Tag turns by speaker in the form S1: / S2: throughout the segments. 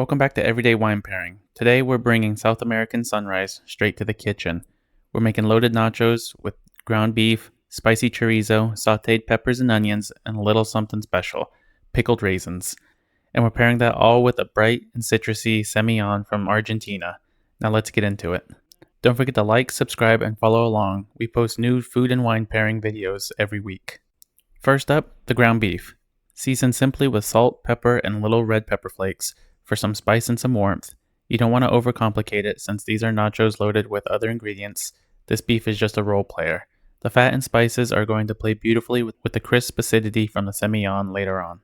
S1: Welcome back to Everyday Wine Pairing. Today we're bringing South American Sunrise straight to the kitchen. We're making loaded nachos with ground beef, spicy chorizo, sauteed peppers and onions, and a little something special, pickled raisins. And we're pairing that all with a bright and citrusy Semillon from Argentina. Now let's get into it. Don't forget to like, subscribe, and follow along. We post new food and wine pairing videos every week. First up, the ground beef. Season simply with salt, pepper, and little red pepper flakes for some spice and some warmth. You don't want to overcomplicate it since these are nachos loaded with other ingredients. This beef is just a role player. The fat and spices are going to play beautifully with the crisp acidity from the Semillon later on.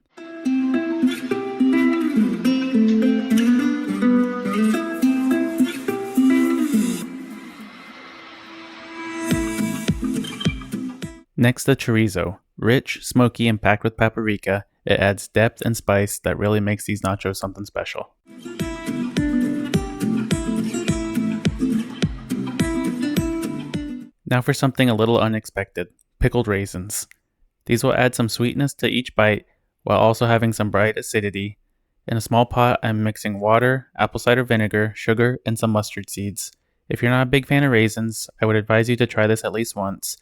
S1: Next, the chorizo. Rich, smoky, and packed with paprika, it adds depth and spice that really makes these nachos something special. Now for something a little unexpected, pickled raisins. These will add some sweetness to each bite while also having some bright acidity. In a small pot, I'm mixing water, apple cider vinegar, sugar, and some mustard seeds. If you're not a big fan of raisins, I would advise you to try this at least once,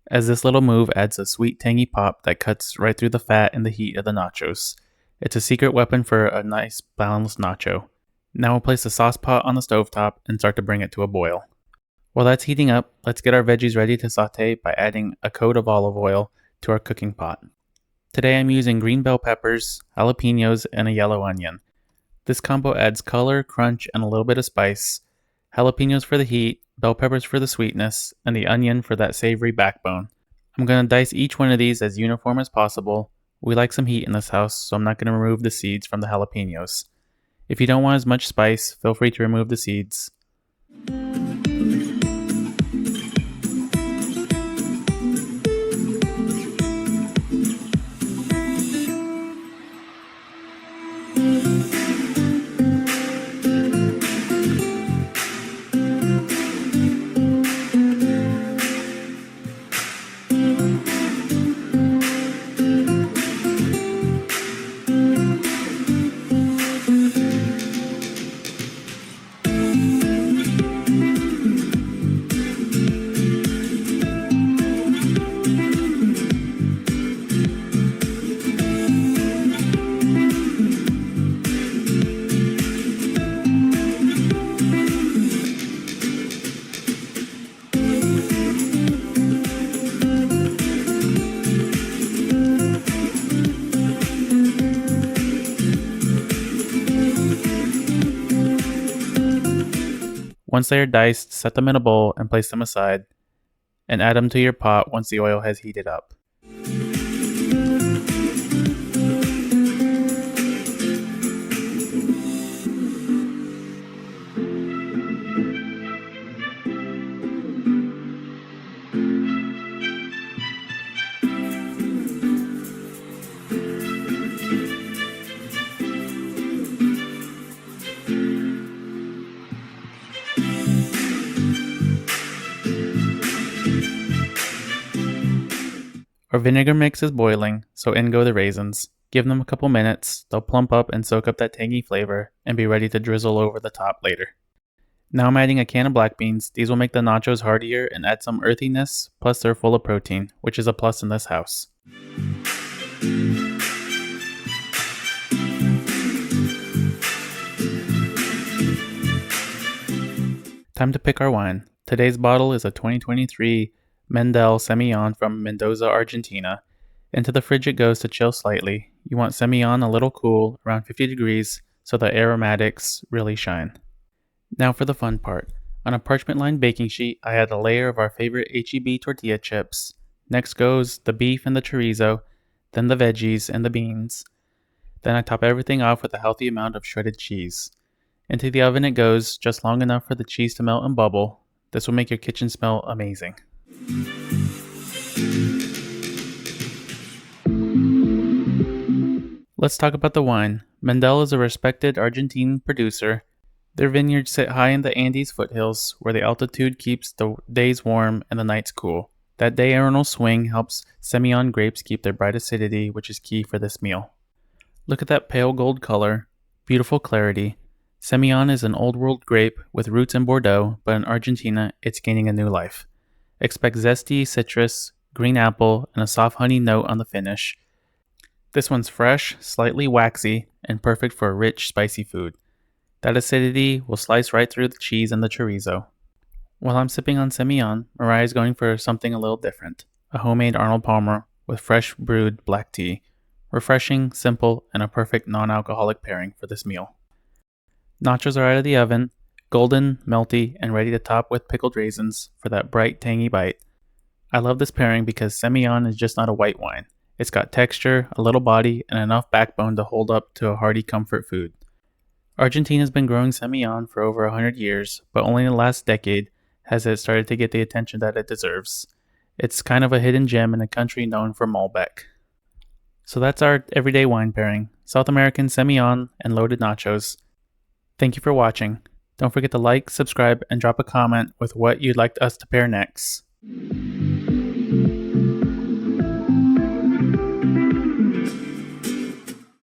S1: as this little move adds a sweet tangy pop that cuts right through the fat and the heat of the nachos. It's a secret weapon for a nice balanced nacho. Now we'll place the sauce pot on the stovetop and start to bring it to a boil. While that's heating up, let's get our veggies ready to saute by adding a coat of olive oil to our cooking pot. Today I'm using green bell peppers, jalapenos, and a yellow onion. This combo adds color, crunch, and a little bit of spice. Jalapenos for the heat, bell peppers for the sweetness, and the onion for that savory backbone. I'm going to dice each one of these as uniform as possible. We like some heat in this house, so I'm not going to remove the seeds from the jalapenos. If you don't want as much spice, feel free to remove the seeds. Once they are diced, set them in a bowl and place them aside, and add them to your pot once the oil has heated up. Our vinegar mix is boiling, so in go the raisins. Give them a couple minutes, they'll plump up and soak up that tangy flavor, and be ready to drizzle over the top later. Now I'm adding a can of black beans. These will make the nachos heartier and add some earthiness, plus they're full of protein, which is a plus in this house. Time to pick our wine. Today's bottle is a 2023 Mendel Semillon from Mendoza, Argentina. Into the fridge it goes to chill slightly. You want Semillon a little cool, around 50 degrees, so the aromatics really shine. Now for the fun part. On a parchment-lined baking sheet, I add a layer of our favorite H-E-B tortilla chips. Next goes the beef and the chorizo, then the veggies and the beans. Then I top everything off with a healthy amount of shredded cheese. Into the oven it goes, just long enough for the cheese to melt and bubble. This will make your kitchen smell amazing. Let's talk about the wine. Mendel is a respected Argentine producer. Their vineyards sit high in the Andes foothills, where the altitude keeps the days warm and the nights cool. That diurnal swing helps Semillon grapes keep their bright acidity, which is key for this meal. Look at that pale gold color. beautiful clarity. Semillon is an old world grape with roots in Bordeaux, but in Argentina, it's gaining a new life. Expect zesty citrus, green apple, and a soft honey note on the finish. This one's fresh, slightly waxy, and perfect for a rich, spicy food. That acidity will slice right through the cheese and the chorizo. While I'm sipping on Semillon, Mariah's going for something a little different. A homemade Arnold Palmer with fresh brewed black tea. Refreshing, simple, and a perfect non-alcoholic pairing for this meal. Nachos are out of the oven, golden, melty, and ready to top with pickled raisins for that bright, tangy bite. I love this pairing because Semillon is just not a white wine. It's got texture, a little body, and enough backbone to hold up to a hearty comfort food. Argentina's been growing Semillon for over 100 years, but only in the last decade has it started to get the attention that it deserves. It's kind of a hidden gem in a country known for Malbec. So that's our everyday wine pairing, South American Semillon and loaded nachos. Thank you for watching. Don't forget to like, subscribe, and drop a comment with what you'd like us to pair next.